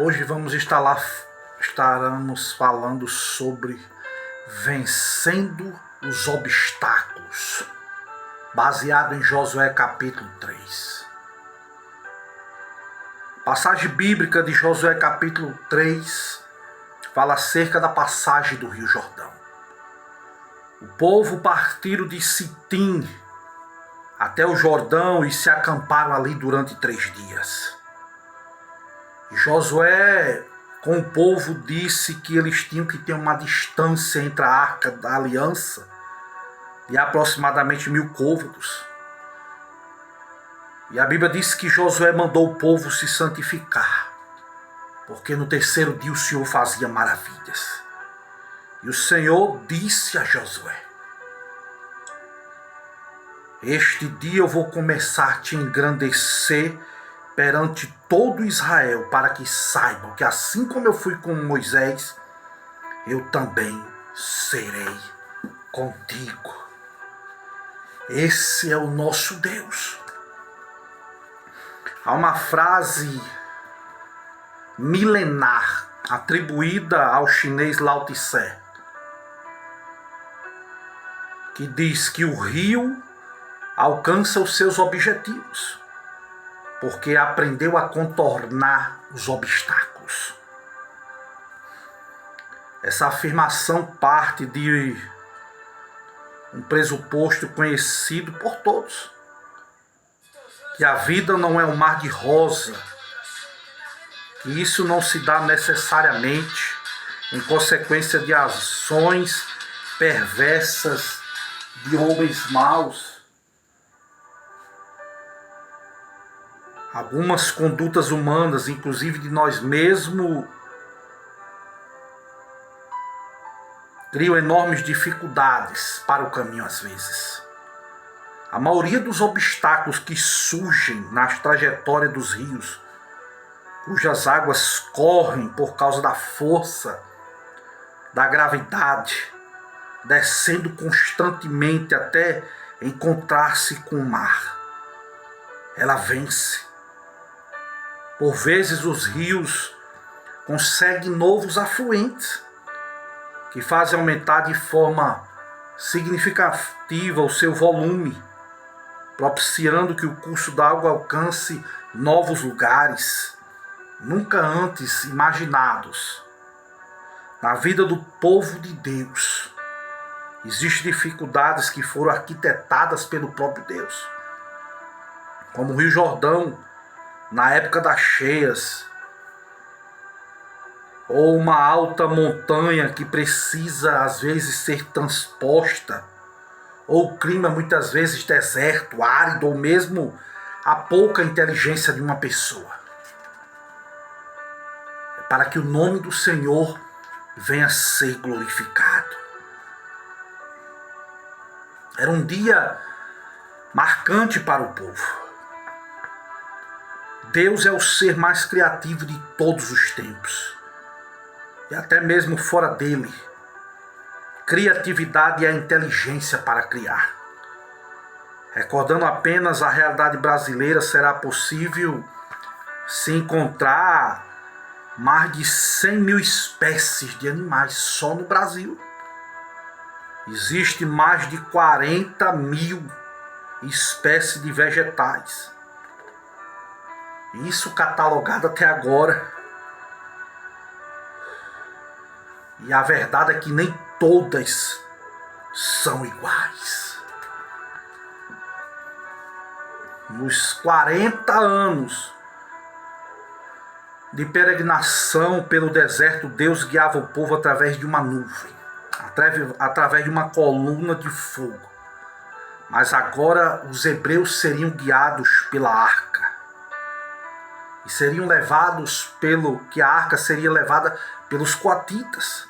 Hoje estaremos falando sobre vencendo os obstáculos, baseado em Josué capítulo 3. Passagem bíblica de Josué capítulo 3 fala acerca da passagem do Rio Jordão. O povo partiram de Sitim até o Jordão e se acamparam ali durante 3 dias. E Josué, com o povo, disse que eles tinham que ter uma distância entre a arca da aliança de aproximadamente 1000 côvados. E a Bíblia diz que Josué mandou o povo se santificar, porque no 3º dia o Senhor fazia maravilhas. E o Senhor disse a Josué: este dia eu vou começar a te engrandecer perante todo Israel, para que saibam que assim como eu fui com Moisés, eu também serei contigo. Esse é o nosso Deus. Há uma frase milenar atribuída ao chinês Lao Tse, que diz que o rio alcança os seus objetivos, porque aprendeu a contornar os obstáculos. Essa afirmação parte de um pressuposto conhecido por todos, que a vida não é um mar de rosa, que isso não se dá necessariamente em consequência de ações perversas de homens maus. Algumas condutas humanas, inclusive de nós mesmos, criam enormes dificuldades para o caminho às vezes. A maioria dos obstáculos que surgem nas trajetórias dos rios, cujas águas correm por causa da força da gravidade, descendo constantemente até encontrar-se com o mar, ela vence. Por vezes os rios conseguem novos afluentes, que fazem aumentar de forma significativa o seu volume, propiciando que o curso da água alcance novos lugares, nunca antes imaginados. Na vida do povo de Deus, existem dificuldades que foram arquitetadas pelo próprio Deus, como o Rio Jordão, na época das cheias, ou uma alta montanha que precisa às vezes ser transposta, ou o clima muitas vezes deserto, árido, ou mesmo a pouca inteligência de uma pessoa. É para que o nome do Senhor venha a ser glorificado. Era um dia marcante para o povo. Deus é o ser mais criativo de todos os tempos, e até mesmo fora dele. Criatividade é a inteligência para criar. Recordando apenas a realidade brasileira, será possível se encontrar mais de 100.000 espécies de animais só no Brasil. Existem mais de 40.000 espécies de vegetais. Isso catalogado até agora. E a verdade é que nem todas são iguais. Nos 40 anos de peregrinação pelo deserto, Deus guiava o povo através de uma nuvem, através de uma coluna de fogo. Mas agora os hebreus seriam guiados pela arca. E seriam levados que a arca seria levada pelos coatitas.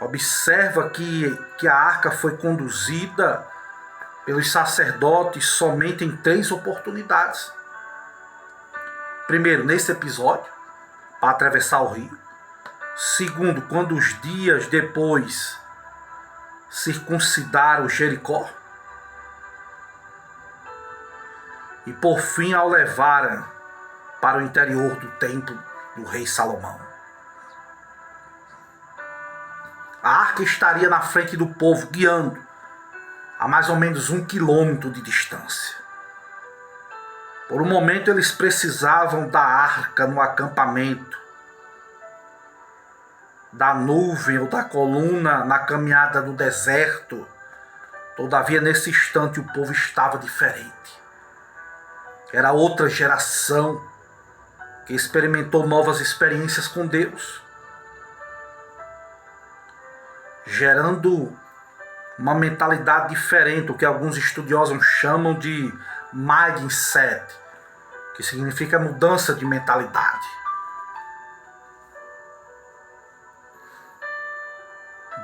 Observa que a arca foi conduzida pelos sacerdotes somente em 3 oportunidades. Primeiro, nesse episódio, para atravessar o rio. Segundo, quando os dias depois circuncidaram Jericó. E por fim, ao levaram para o interior do templo do rei Salomão. A arca estaria na frente do povo, guiando a mais ou menos 1 quilômetro de distância. Por um momento eles precisavam da arca no acampamento, da nuvem ou da coluna na caminhada do deserto. Todavia, nesse instante, o povo estava diferente. Era outra geração que experimentou novas experiências com Deus, gerando uma mentalidade diferente, o que alguns estudiosos chamam de mindset, que significa mudança de mentalidade.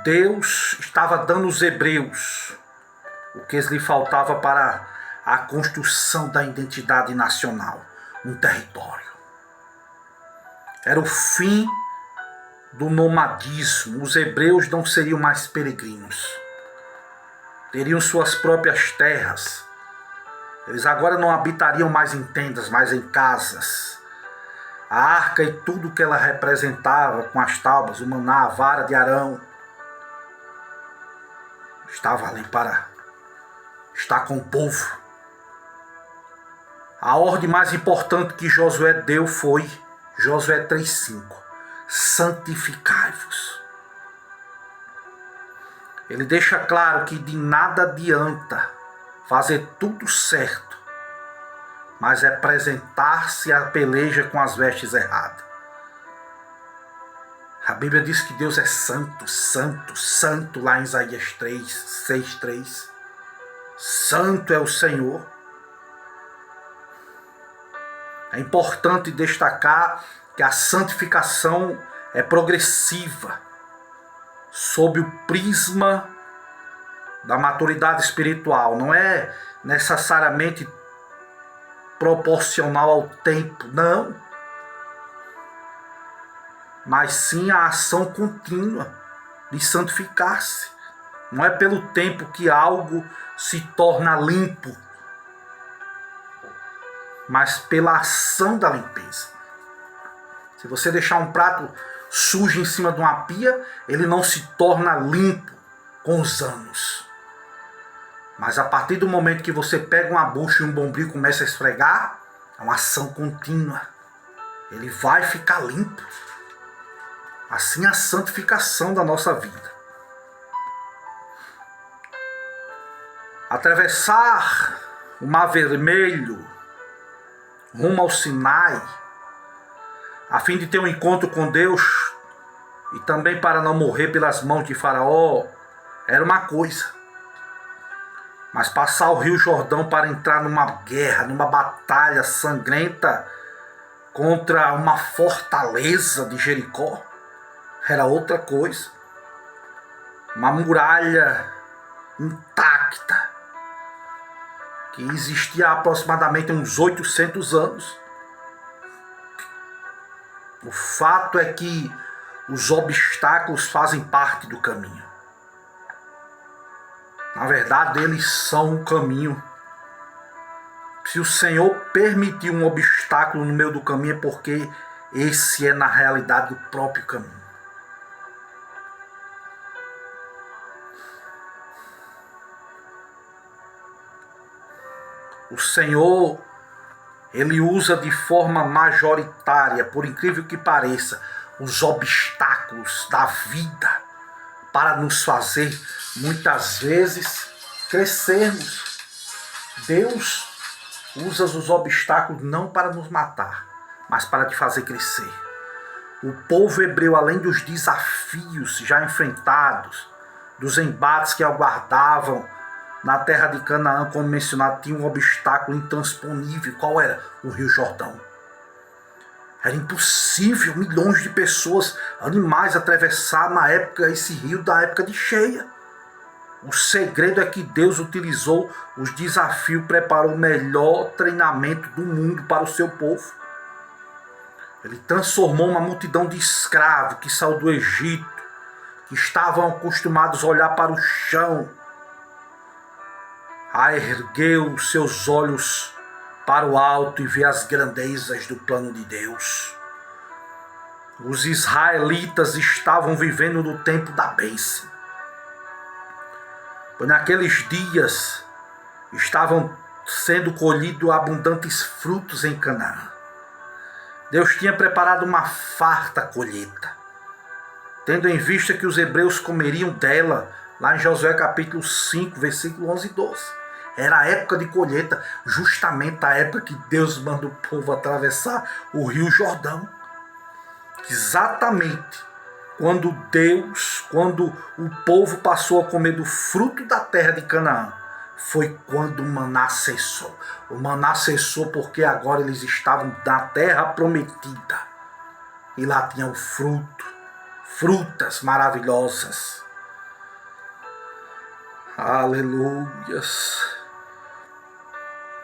Deus estava dando aos hebreus o que lhe faltava para a construção da identidade nacional, um território. Era o fim do nomadismo. Os hebreus não seriam mais peregrinos. Teriam suas próprias terras. Eles agora não habitariam mais em tendas, mas em casas. A arca e tudo que ela representava, com as tábuas, o maná, a vara de Arão, estava ali para estar com o povo. A ordem mais importante que Josué deu foi Josué 3,5. Santificai-vos. Ele deixa claro que de nada adianta fazer tudo certo, mas é apresentar-se à peleja com as vestes erradas. A Bíblia diz que Deus é santo, santo, santo, lá em Isaías 6:3. Santo é o Senhor. É importante destacar que a santificação é progressiva, sob o prisma da maturidade espiritual. Não é necessariamente proporcional ao tempo, não. Mas sim a ação contínua de santificar-se. Não é pelo tempo que algo se torna limpo, mas pela ação da limpeza. Se você deixar um prato sujo em cima de uma pia, ele não se torna limpo com os anos. Mas a partir do momento que você pega uma bucha e um bombril e começa a esfregar, é uma ação contínua. Ele vai ficar limpo. Assim é a santificação da nossa vida. Atravessar o Mar Vermelho rumo ao Sinai, a fim de ter um encontro com Deus e também para não morrer pelas mãos de Faraó, era uma coisa. Mas passar o Rio Jordão para entrar numa guerra, numa batalha sangrenta contra uma fortaleza de Jericó, era outra coisa. Uma muralha intacta, que existia há aproximadamente uns 800 anos. O fato é que os obstáculos fazem parte do caminho. Na verdade, eles são o caminho. Se o Senhor permitir um obstáculo no meio do caminho, é porque esse é, na realidade, o próprio caminho. O Senhor, Ele usa de forma majoritária, por incrível que pareça, os obstáculos da vida para nos fazer, muitas vezes, crescermos. Deus usa os obstáculos não para nos matar, mas para te fazer crescer. O povo hebreu, além dos desafios já enfrentados, dos embates que aguardavam na terra de Canaã, como mencionado, tinha um obstáculo intransponível. Qual era? O Rio Jordão. Era impossível milhões de pessoas, animais, atravessar na época esse rio da época de cheia. O segredo é que Deus utilizou os desafios, preparou o melhor treinamento do mundo para o seu povo. Ele transformou uma multidão de escravos que saiu do Egito, que estavam acostumados a olhar para o chão, a erguer os seus olhos para o alto e ver as grandezas do plano de Deus. Os israelitas estavam vivendo no tempo da bênção. Pois naqueles dias estavam sendo colhidos abundantes frutos em Canaã. Deus tinha preparado uma farta colheita, tendo em vista que os hebreus comeriam dela, lá em Josué capítulo 5, versículo 11 e 12. Era a época de colheita, justamente a época que Deus manda o povo atravessar o rio Jordão. Exatamente quando o povo passou a comer do fruto da terra de Canaã, foi quando o maná cessou. O maná cessou porque agora eles estavam na terra prometida. E lá tinha o fruto, frutas maravilhosas. Aleluias.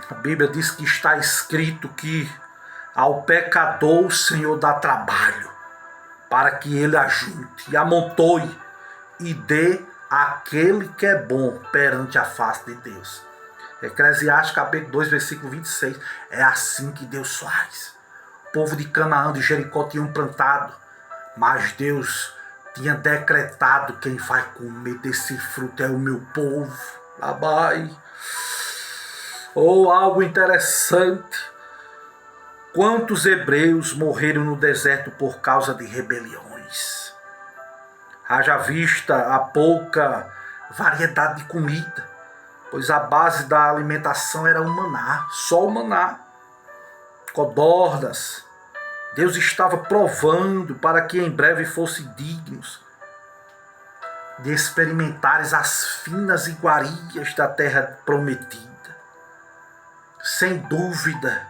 A Bíblia diz que está escrito que ao pecador o Senhor dá trabalho, para que ele ajunte e amontoe e dê àquele que é bom perante a face de Deus. Eclesiastes capítulo 2, versículo 26. É assim que Deus faz. O povo de Canaã, de Jericó, tinham plantado, mas Deus tinha decretado: quem vai comer desse fruto é o meu povo. Labai. Algo interessante. Quantos hebreus morreram no deserto por causa de rebeliões? Haja vista a pouca variedade de comida, pois a base da alimentação era o maná, só o maná. Codornas. Deus estava provando para que em breve fossem dignos de experimentares as finas iguarias da terra prometida. Sem dúvida,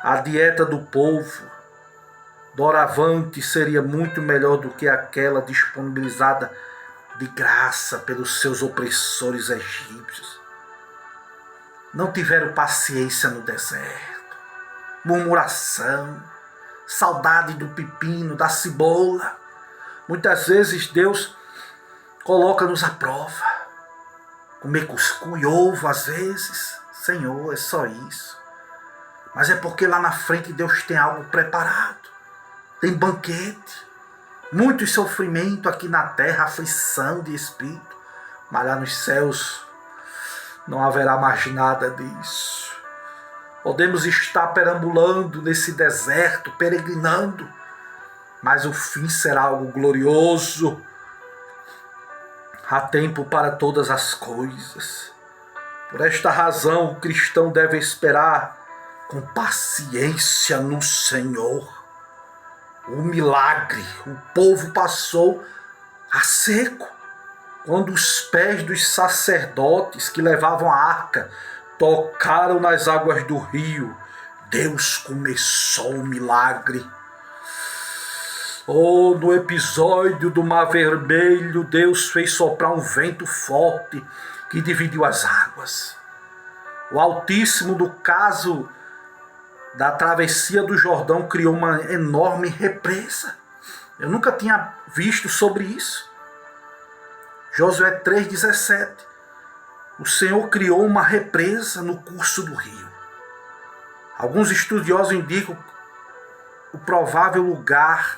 a dieta do povo doravante seria muito melhor do que aquela disponibilizada de graça pelos seus opressores egípcios. Não tiveram paciência no deserto. Murmuração, saudade do pepino, da cebola. Muitas vezes Deus coloca-nos à prova. Comer cuscuz e ovo às vezes. Senhor, é só isso. Mas é porque lá na frente Deus tem algo preparado. Tem banquete. Muito sofrimento aqui na terra, aflição de espírito. Mas lá nos céus não haverá mais nada disso. Podemos estar perambulando nesse deserto, peregrinando, mas o fim será algo glorioso. Há tempo para todas as coisas. Por esta razão, o cristão deve esperar com paciência no Senhor o milagre. O povo passou a seco. Quando os pés dos sacerdotes que levavam a arca tocaram nas águas do rio, Deus começou o milagre. No episódio do Mar Vermelho, Deus fez soprar um vento forte que dividiu as águas. O Altíssimo, no caso da travessia do Jordão, criou uma enorme represa. Eu nunca tinha visto sobre isso. Josué 3,17. O Senhor criou uma represa no curso do rio. Alguns estudiosos indicam o provável lugar,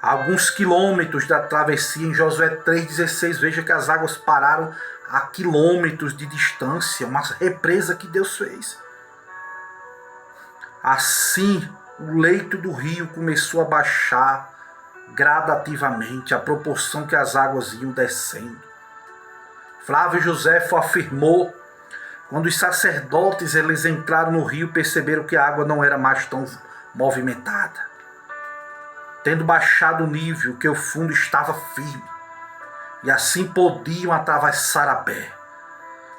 alguns quilômetros da travessia. Em Josué 3,16, veja que as águas pararam a quilômetros de distância, uma represa que Deus fez. Assim, o leito do rio começou a baixar gradativamente, à proporção que as águas iam descendo. Flávio Joséfo afirmou: quando os sacerdotes eles entraram no rio, perceberam que a água não era mais tão movimentada, tendo baixado o nível, que o fundo estava firme, e assim podiam atravessar a pé.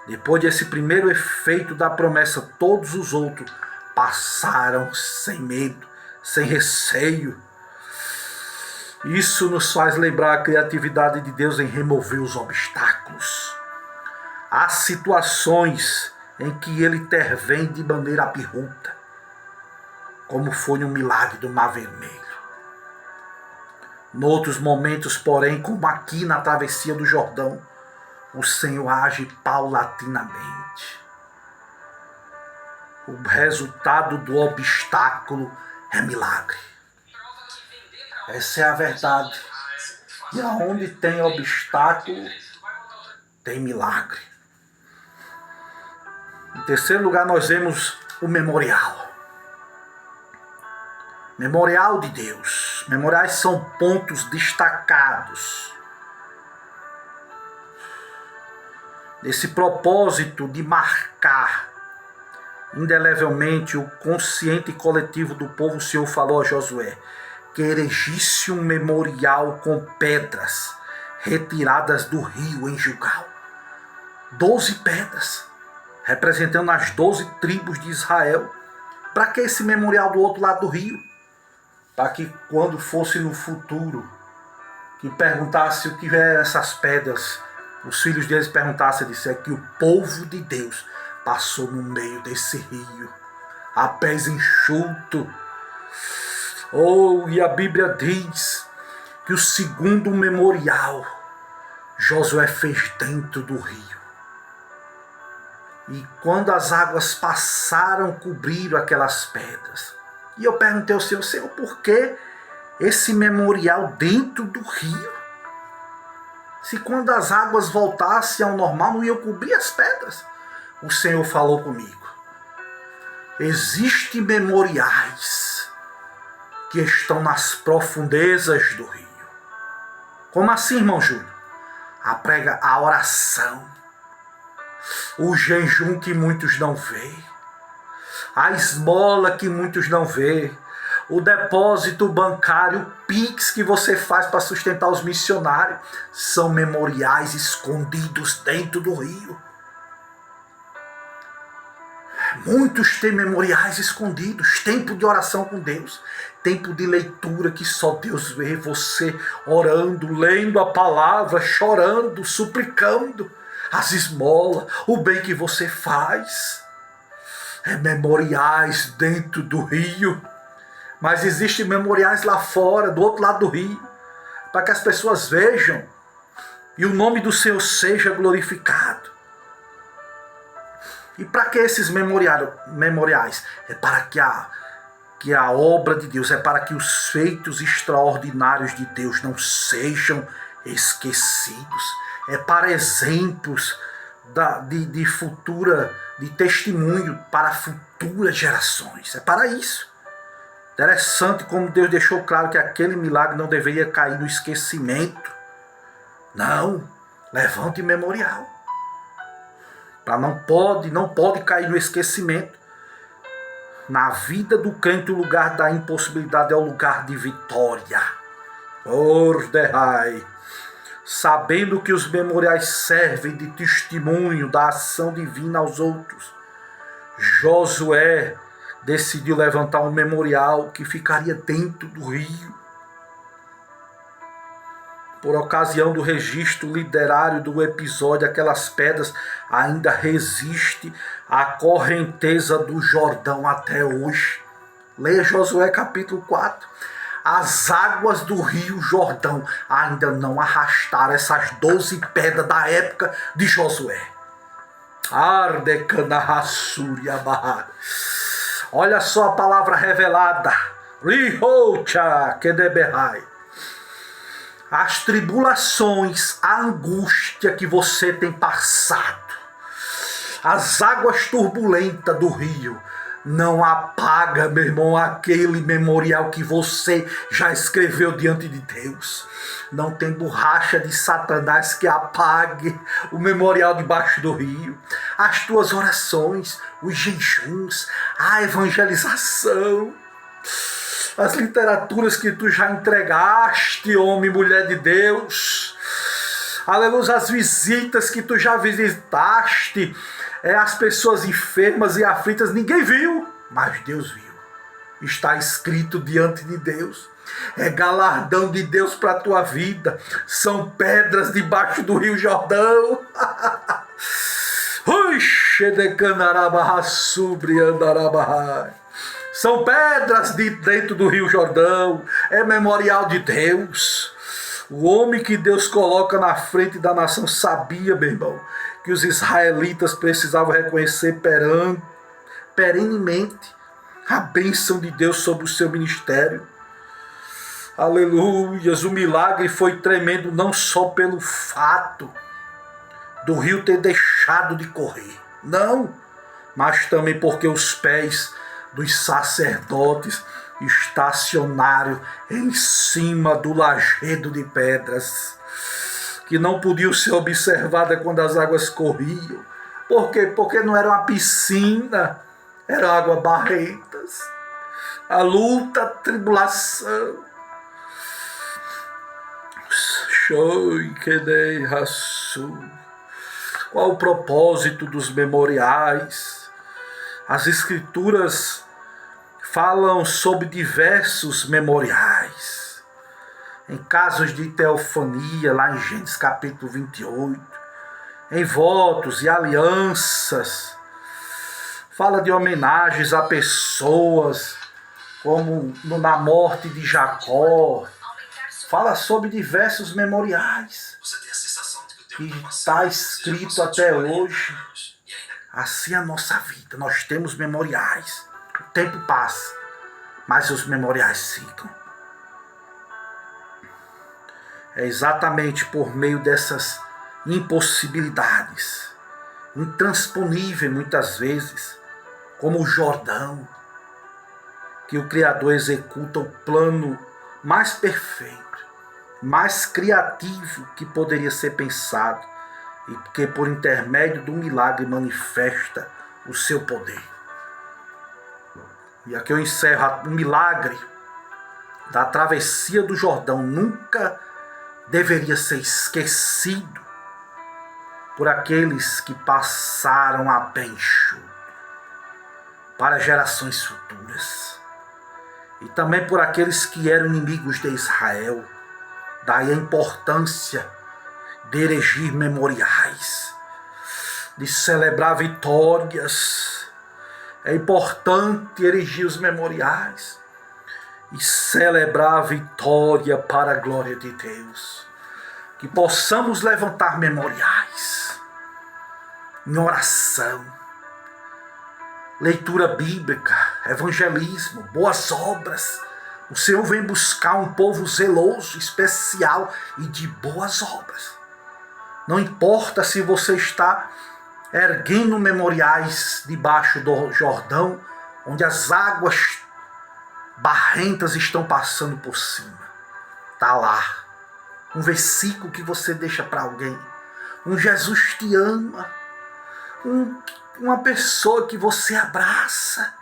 Depois desse primeiro efeito da promessa, todos os outros passaram sem medo, sem receio. Isso nos faz lembrar a criatividade de Deus em remover os obstáculos. Há situações em que Ele intervém de maneira abrupta, como foi no milagre do Mar Vermelho. Noutros momentos, porém, como aqui na travessia do Jordão, o Senhor age paulatinamente. O resultado do obstáculo é milagre. Essa é a verdade. E aonde tem obstáculo, tem milagre. Em terceiro lugar, nós vemos o memorial. Memorial de Deus. Memoriais são pontos destacados. Esse propósito de marcar indelevelmente o consciente coletivo do povo, o Senhor falou a Josué que erigisse um memorial com pedras retiradas do rio em Gilgal. 12 pedras, representando as 12 tribos de Israel. Para que esse memorial do outro lado do rio? Para que quando fosse no futuro, que perguntasse o que é essas pedras, os filhos deles perguntassem, disse, é que o povo de Deus passou no meio desse rio, a pés enxuto. E a Bíblia diz que o segundo memorial Josué fez dentro do rio. E quando as águas passaram, cobriram aquelas pedras. E eu perguntei ao Senhor, por que esse memorial dentro do rio? Se quando as águas voltassem ao normal, não iam cobrir as pedras. O Senhor falou comigo. Existem memoriais que estão nas profundezas do rio. Como assim, irmão Júlio? A oração, o jejum que muitos não veem, a esmola que muitos não veem, o depósito bancário, o Pix que você faz para sustentar os missionários, são memoriais escondidos dentro do rio. Muitos têm memoriais escondidos, tempo de oração com Deus, tempo de leitura que só Deus vê, você orando, lendo a palavra, chorando, suplicando, as esmolas, o bem que você faz. Memoriais dentro do rio. Mas existem memoriais lá fora, do outro lado do rio, para que as pessoas vejam e o nome do Senhor seja glorificado. E para que esses memoriais? É para que a obra de Deus, é para que os feitos extraordinários de Deus não sejam esquecidos. É para exemplos de testemunho para futuras gerações. É para isso. Interessante como Deus deixou claro que aquele milagre não deveria cair no esquecimento. Não, levante memorial. Não pode cair no esquecimento. Na vida do crente, o lugar da impossibilidade é o lugar de vitória. Ordehai. Sabendo que os memoriais servem de testemunho da ação divina aos outros, Josué decidiu levantar um memorial que ficaria dentro do rio. Por ocasião do registro literário do episódio, aquelas pedras ainda resistem à correnteza do Jordão até hoje. Leia Josué capítulo 4. As águas do rio Jordão ainda não arrastaram essas 12 pedras da época de Josué. Olha só a palavra revelada. As tribulações, a angústia que você tem passado, as águas turbulentas do rio, não apaga, meu irmão, aquele memorial que você já escreveu diante de Deus. Não tem borracha de Satanás que apague o memorial debaixo do rio. As tuas orações, os jejuns, a evangelização, as literaturas que tu já entregaste, homem e mulher de Deus. Aleluia, as visitas que tu já visitaste, as pessoas enfermas e aflitas, ninguém viu, mas Deus viu. Está escrito diante de Deus. É galardão de Deus para a tua vida. São pedras debaixo do rio Jordão. São pedras de dentro do rio Jordão. É memorial de Deus. O homem que Deus coloca na frente da nação sabia, meu irmão, que os israelitas precisavam reconhecer perenemente a bênção de Deus sobre o seu ministério. Aleluias, o milagre foi tremendo não só pelo fato do rio ter deixado de correr, não, mas também porque os pés dos sacerdotes estacionaram em cima do lajedo de pedras, que não podiam ser observadas quando as águas corriam. Por quê? Porque não era uma piscina, era água barrentas. A luta, a tribulação. Qual o propósito dos memoriais? As escrituras falam sobre diversos memoriais. Em casos de teofania, lá em Gênesis capítulo 28, em votos e alianças, fala de homenagens a pessoas, como na morte de Jacó, fala sobre diversos memoriais, que está escrito até hoje. Assim é a nossa vida, nós temos memoriais, o tempo passa, mas os memoriais ficam. É exatamente por meio dessas impossibilidades, intransponíveis muitas vezes, como o Jordão, que o Criador executa o plano mais perfeito, mais criativo que poderia ser pensado, e que por intermédio do milagre manifesta o seu poder. E aqui eu encerro: o milagre da travessia do Jordão nunca deveria ser esquecido por aqueles que passaram a pé enxuto, para gerações futuras, e também por aqueles que eram inimigos de Israel. Daí a importância de erigir memoriais, de celebrar vitórias. É importante erigir os memoriais e celebrar a vitória para a glória de Deus. Que possamos levantar memoriais em oração, leitura bíblica, evangelismo, boas obras. O Senhor vem buscar um povo zeloso, especial e de boas obras. Não importa se você está erguendo memoriais debaixo do Jordão, onde as águas barrentas estão passando por cima. Está lá um versículo que você deixa para alguém. Um Jesus te ama. Uma pessoa que você abraça.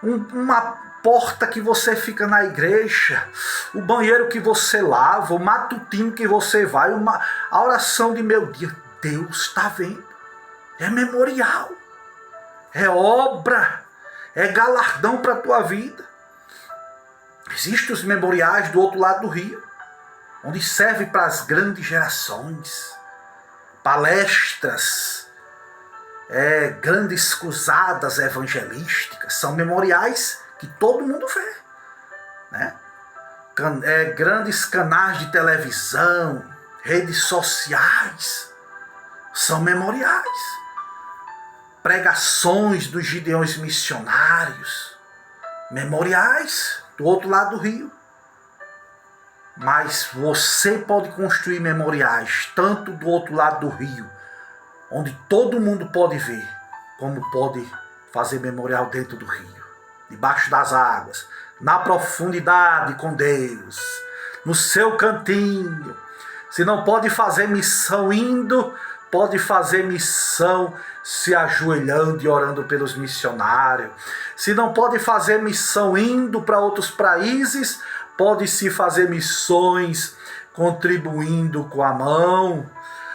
Uma porta que você fica na igreja, o banheiro que você lava, o matutino que você vai, a oração de meu dia. Deus está vendo. É memorial. É obra. É galardão para a tua vida. Existem os memoriais do outro lado do rio, onde serve para as grandes gerações, palestras, grandes cruzadas evangelísticas. São memoriais que todo mundo vê, né? Grandes canais de televisão, redes sociais, são memoriais. Pregações dos gideões missionários, memoriais do outro lado do rio. Mas você pode construir memoriais tanto do outro lado do rio, onde todo mundo pode ver, como pode fazer memorial dentro do rio, debaixo das águas, na profundidade com Deus, no seu cantinho. Se não pode fazer missão indo, pode fazer missão se ajoelhando e orando pelos missionários. Se não pode fazer missão indo para outros países, pode-se fazer missões contribuindo com a mão.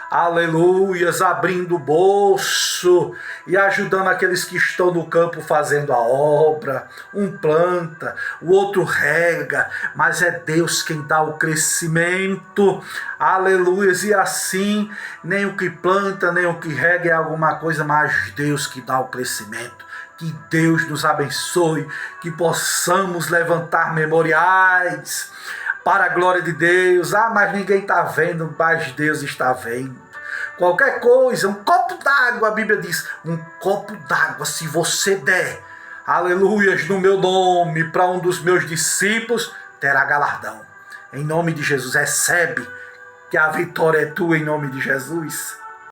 Aleluias, abrindo o bolso e ajudando aqueles que estão no campo fazendo a obra. Um planta, o outro rega, mas é Deus quem dá o crescimento. Aleluias, e assim, nem o que planta, nem o que rega é alguma coisa, mas Deus que dá o crescimento. Que Deus nos abençoe, que possamos levantar memoriais para a glória de Deus. Mas ninguém está vendo, mas Deus está vendo. Qualquer coisa, um copo d'água, a Bíblia diz, um copo d'água, se você der, aleluias, no meu nome, para um dos meus discípulos, terá galardão. Em nome de Jesus, recebe que a vitória é tua em nome de Jesus.